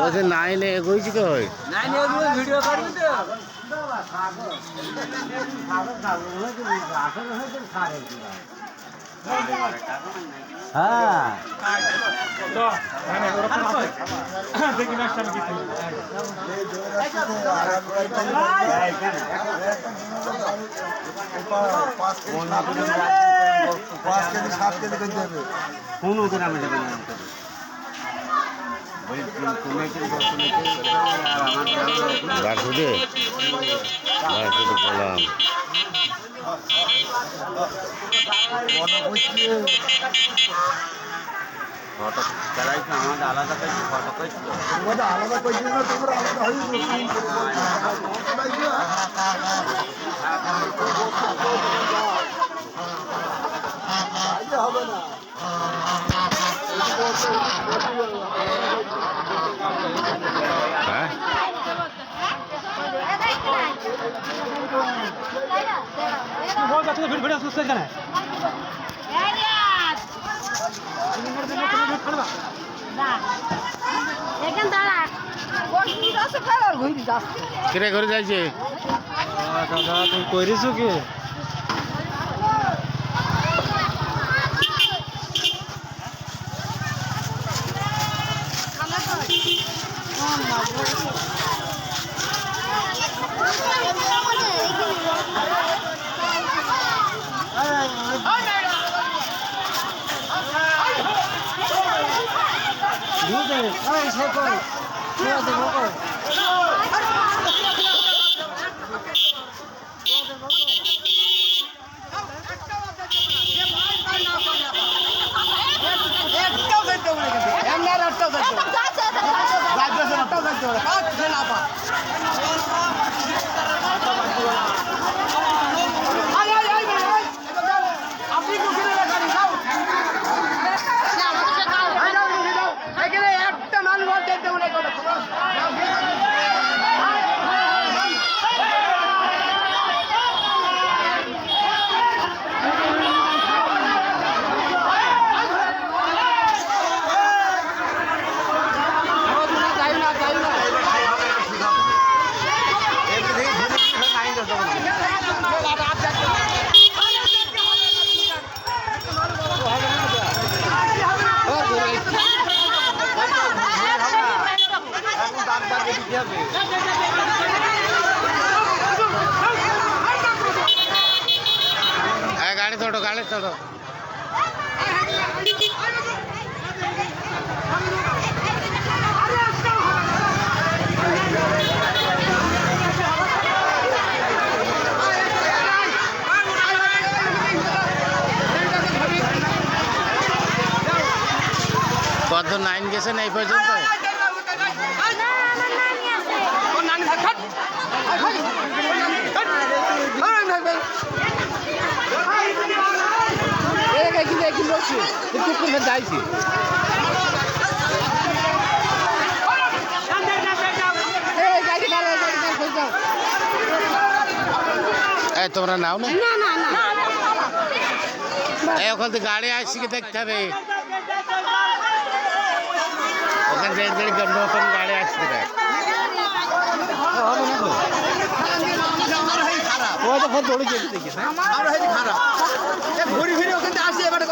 আচ্ছা নাইনে এগোইছি কই নাইনে এগুলো ভিডিও করবি তো হ্যাঁ দেখি না আমি কি কোনো গ্রামে যাবে না বাসুদে বললাম ফটো চালাইছো আমাদের আলাদা করে ফটো করছিল আলাদা করছি না তোমরা আলাদা হয়ে হবে না হ্যাঁ ভিডিও সুস্থ জানা কিরে করে যাইছে দাদা তুমি কইরিছো কি গাড়ি তোড়ো গাড়ি তোড়ো কত নাইন গেছে না এই পর্যন্ত তোমরা নাও না ওখান থেকে গাড়ি আসছি দেখতে হবে ওখান থেকে নতুন গাড়ি আসছে দেখ ঘুরি ফিরে ওখান থেকে আসি এবারে